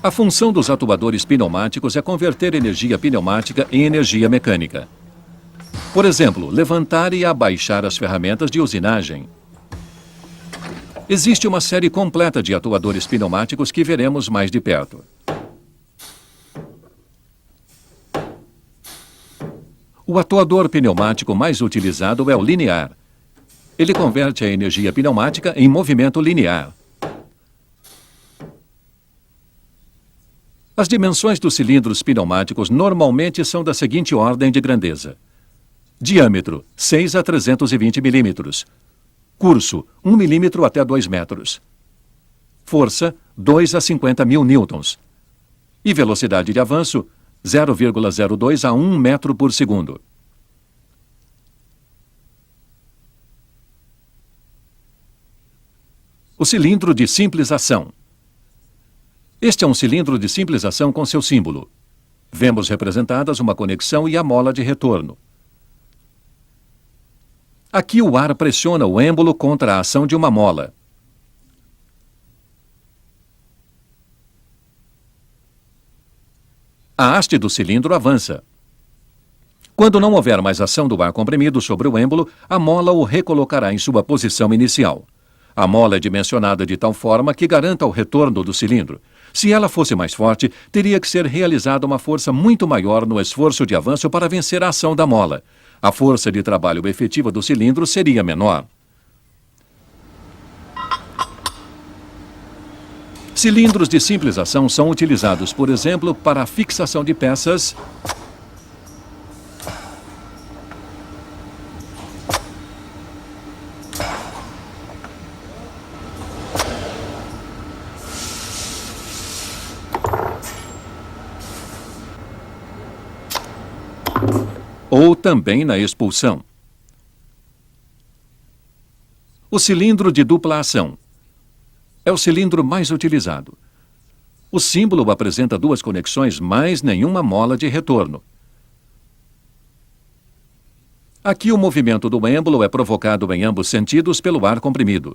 A função dos atuadores pneumáticos é converter energia pneumática em energia mecânica. Por exemplo, levantar e abaixar as ferramentas de usinagem. Existe uma série completa de atuadores pneumáticos que veremos mais de perto. O atuador pneumático mais utilizado é o linear. Ele converte a energia pneumática em movimento linear. As dimensões dos cilindros pneumáticos normalmente são da seguinte ordem de grandeza. Diâmetro, 6 a 320 milímetros. Curso, 1 milímetro até 2 metros. Força, 2 a 50 mil newtons. E velocidade de avanço, 0,02 a 1 metro por segundo. O cilindro de simples ação. Este é um cilindro de simples ação com seu símbolo. Vemos representadas uma conexão e a mola de retorno. Aqui o ar pressiona o êmbolo contra a ação de uma mola. A haste do cilindro avança. Quando não houver mais ação do ar comprimido sobre o êmbolo, a mola o recolocará em sua posição inicial. A mola é dimensionada de tal forma que garanta o retorno do cilindro. Se ela fosse mais forte, teria que ser realizada uma força muito maior no esforço de avanço para vencer a ação da mola. A força de trabalho efetiva do cilindro seria menor. Cilindros de simples ação são utilizados, por exemplo, para a fixação de peças ou também na expulsão. O cilindro de dupla ação é o cilindro mais utilizado. O símbolo apresenta duas conexões, mais nenhuma mola de retorno. Aqui o movimento do êmbolo é provocado em ambos sentidos pelo ar comprimido.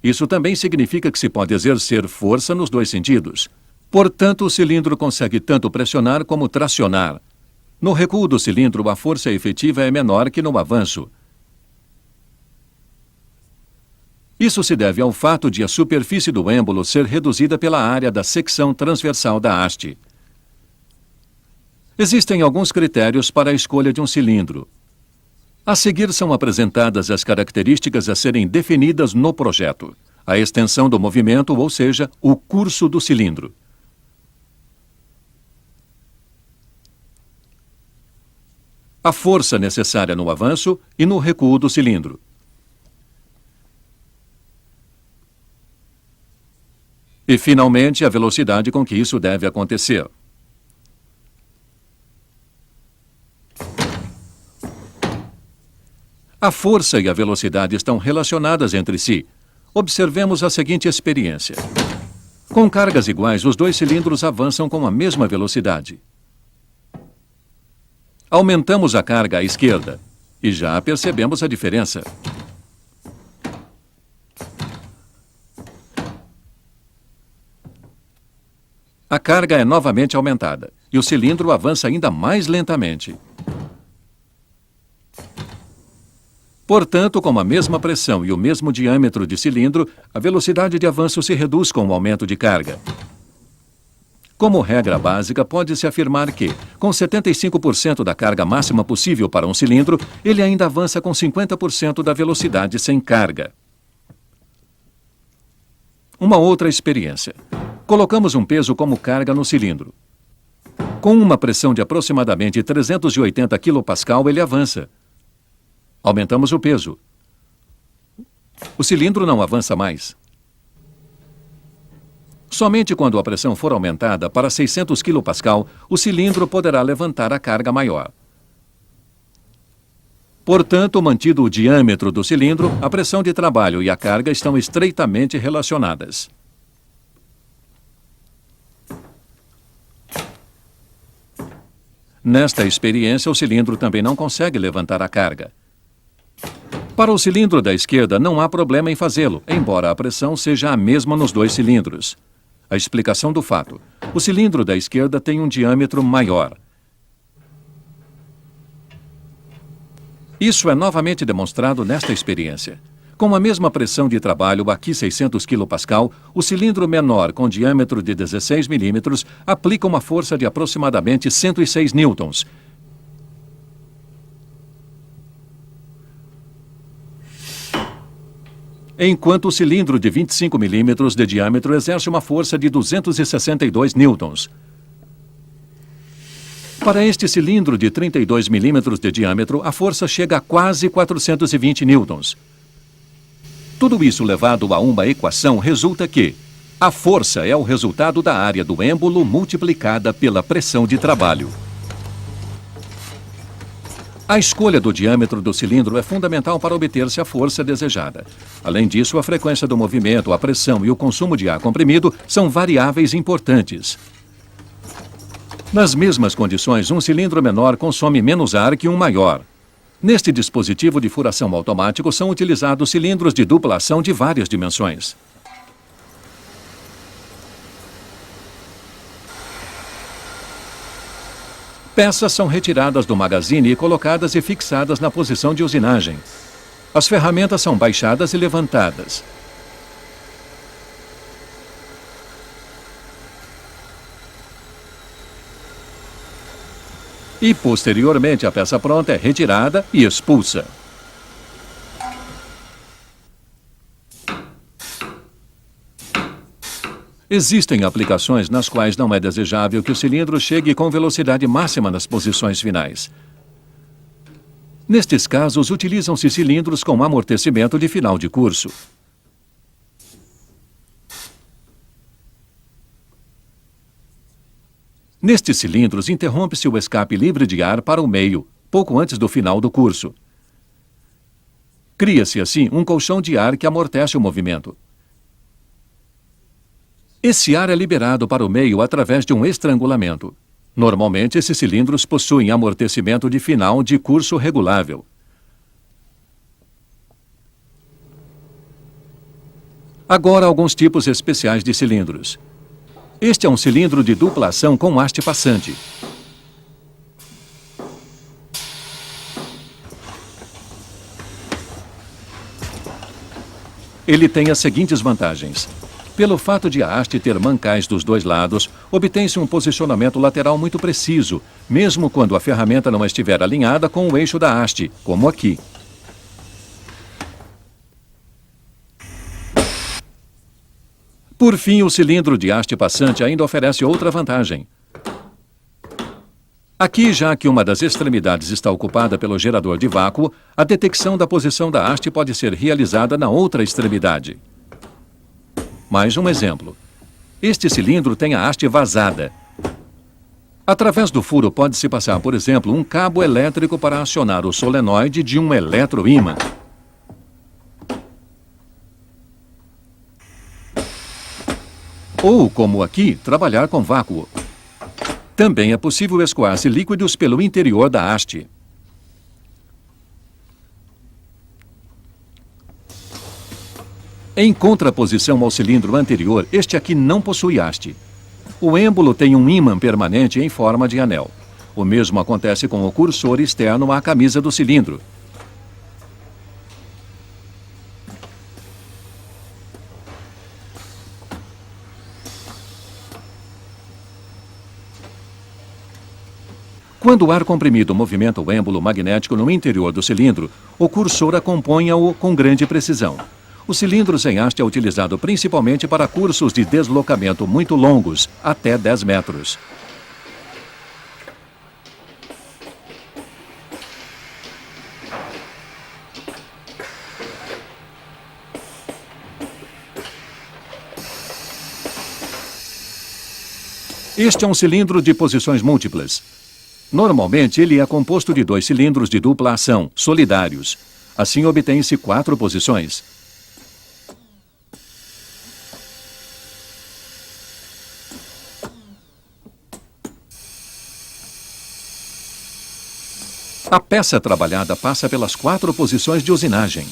Isso também significa que se pode exercer força nos dois sentidos. Portanto, o cilindro consegue tanto pressionar como tracionar. No recuo do cilindro, a força efetiva é menor que no avanço. Isso se deve ao fato de a superfície do êmbolo ser reduzida pela área da secção transversal da haste. Existem alguns critérios para a escolha de um cilindro. A seguir são apresentadas as características a serem definidas no projeto. A extensão do movimento, ou seja, o curso do cilindro. A força necessária no avanço e no recuo do cilindro. E, finalmente, a velocidade com que isso deve acontecer. A força e a velocidade estão relacionadas entre si. Observemos a seguinte experiência. Com cargas iguais, os dois cilindros avançam com a mesma velocidade. Aumentamos a carga à esquerda e já percebemos a diferença. A carga é novamente aumentada e o cilindro avança ainda mais lentamente. Portanto, com a mesma pressão e o mesmo diâmetro de cilindro, a velocidade de avanço se reduz com o aumento de carga. Como regra básica, pode-se afirmar que, com 75% da carga máxima possível para um cilindro, ele ainda avança com 50% da velocidade sem carga. Uma outra experiência. Colocamos um peso como carga no cilindro. Com uma pressão de aproximadamente 380 kPa, ele avança. Aumentamos o peso. O cilindro não avança mais. Somente quando a pressão for aumentada para 600 kPa, o cilindro poderá levantar a carga maior. Portanto, mantido o diâmetro do cilindro, a pressão de trabalho e a carga estão estreitamente relacionadas. Nesta experiência, o cilindro também não consegue levantar a carga. Para o cilindro da esquerda, não há problema em fazê-lo, embora a pressão seja a mesma nos dois cilindros. A explicação do fato. O cilindro da esquerda tem um diâmetro maior. Isso é novamente demonstrado nesta experiência. Com a mesma pressão de trabalho, aqui 600 kPa, o cilindro menor com diâmetro de 16 mm aplica uma força de aproximadamente 106 newtons. Enquanto o cilindro de 25 mm de diâmetro exerce uma força de 262 newtons. Para este cilindro de 32 mm de diâmetro, a força chega a quase 420 newtons. Tudo isso levado a uma equação resulta que a força é o resultado da área do êmbolo multiplicada pela pressão de trabalho. A escolha do diâmetro do cilindro é fundamental para obter-se a força desejada. Além disso, a frequência do movimento, a pressão e o consumo de ar comprimido são variáveis importantes. Nas mesmas condições, um cilindro menor consome menos ar que um maior. Neste dispositivo de furação automático são utilizados cilindros de dupla ação de várias dimensões. Peças são retiradas do magazine e colocadas e fixadas na posição de usinagem. As ferramentas são baixadas e levantadas. E, posteriormente, a peça pronta é retirada e expulsa. Existem aplicações nas quais não é desejável que o cilindro chegue com velocidade máxima nas posições finais. Nestes casos, utilizam-se cilindros com amortecimento de final de curso. Nestes cilindros, interrompe-se o escape livre de ar para o meio, pouco antes do final do curso. Cria-se, assim, um colchão de ar que amortece o movimento. Esse ar é liberado para o meio através de um estrangulamento. Normalmente, esses cilindros possuem amortecimento de final de curso regulável. Agora, alguns tipos especiais de cilindros. Este é um cilindro de dupla ação com haste passante. Ele tem as seguintes vantagens. Pelo fato de a haste ter mancais dos dois lados, obtém-se um posicionamento lateral muito preciso, mesmo quando a ferramenta não estiver alinhada com o eixo da haste, como aqui. Por fim, o cilindro de haste passante ainda oferece outra vantagem. Aqui, já que uma das extremidades está ocupada pelo gerador de vácuo, a detecção da posição da haste pode ser realizada na outra extremidade. Mais um exemplo. Este cilindro tem a haste vazada. Através do furo pode-se passar, por exemplo, um cabo elétrico para acionar o solenoide de um eletroímã. Ou, como aqui, trabalhar com vácuo. Também é possível escoar-se líquidos pelo interior da haste. Em contraposição ao cilindro anterior, este aqui não possui haste. O êmbolo tem um ímã permanente em forma de anel. O mesmo acontece com o cursor externo à camisa do cilindro. Quando o ar comprimido movimenta o êmbolo magnético no interior do cilindro, o cursor acompanha-o com grande precisão. O cilindro sem haste é utilizado principalmente para cursos de deslocamento muito longos, até 10 metros. Este é um cilindro de posições múltiplas. Normalmente, ele é composto de 2 cilindros de dupla ação, solidários. Assim, obtém-se 4 posições. A peça trabalhada passa pelas 4 posições de usinagem.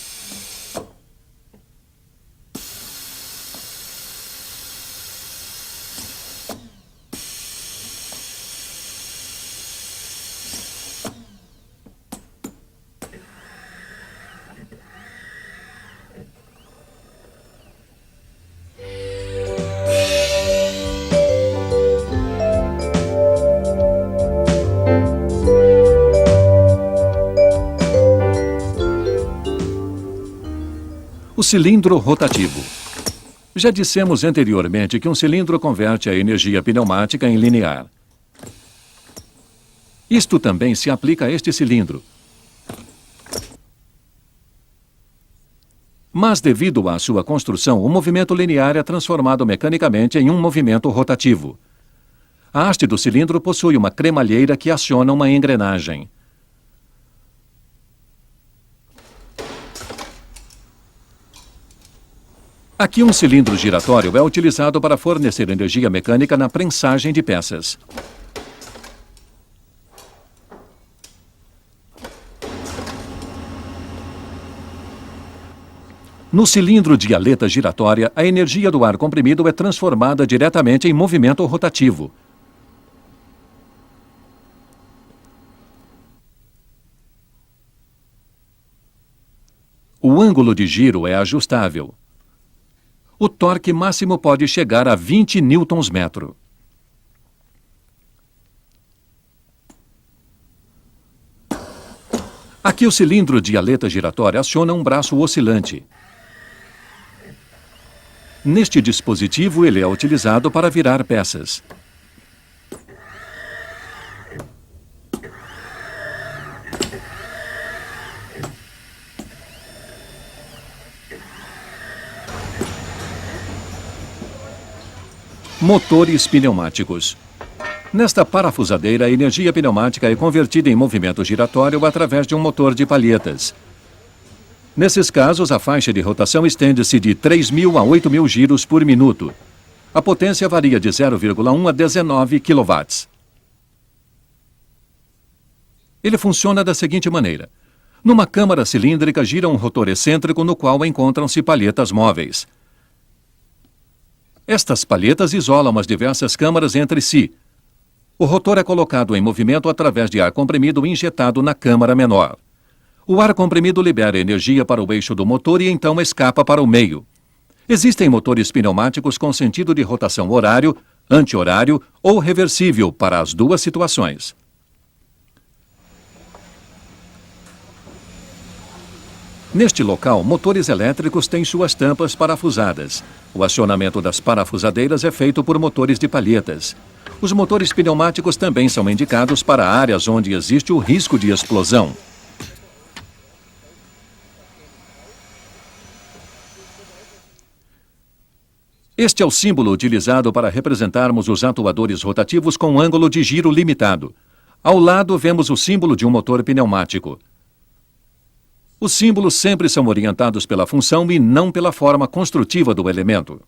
O cilindro rotativo. Já dissemos anteriormente que um cilindro converte a energia pneumática em linear. Isto também se aplica a este cilindro. Mas, devido à sua construção, o movimento linear é transformado mecanicamente em um movimento rotativo. A haste do cilindro possui uma cremalheira que aciona uma engrenagem. Aqui um cilindro giratório é utilizado para fornecer energia mecânica na prensagem de peças. No cilindro de aleta giratória, a energia do ar comprimido é transformada diretamente em movimento rotativo. O ângulo de giro é ajustável. O torque máximo pode chegar a 20 Nm. Aqui o cilindro de aleta giratória aciona um braço oscilante. Neste dispositivo, ele é utilizado para virar peças. Motores pneumáticos. Nesta parafusadeira, a energia pneumática é convertida em movimento giratório através de um motor de palhetas. Nesses casos, a faixa de rotação estende-se de 3.000 a 8.000 giros por minuto. A potência varia de 0,1 a 19 kW. Ele funciona da seguinte maneira. Numa câmara cilíndrica gira um rotor excêntrico no qual encontram-se palhetas móveis. Estas palhetas isolam as diversas câmaras entre si. O rotor é colocado em movimento através de ar comprimido injetado na câmara menor. O ar comprimido libera energia para o eixo do motor e então escapa para o meio. Existem motores pneumáticos com sentido de rotação horário, anti-horário ou reversível para as duas situações. Neste local, motores elétricos têm suas tampas parafusadas. O acionamento das parafusadeiras é feito por motores de palhetas. Os motores pneumáticos também são indicados para áreas onde existe o risco de explosão. Este é o símbolo utilizado para representarmos os atuadores rotativos com ângulo de giro limitado. Ao lado, vemos o símbolo de um motor pneumático. Os símbolos sempre são orientados pela função e não pela forma construtiva do elemento.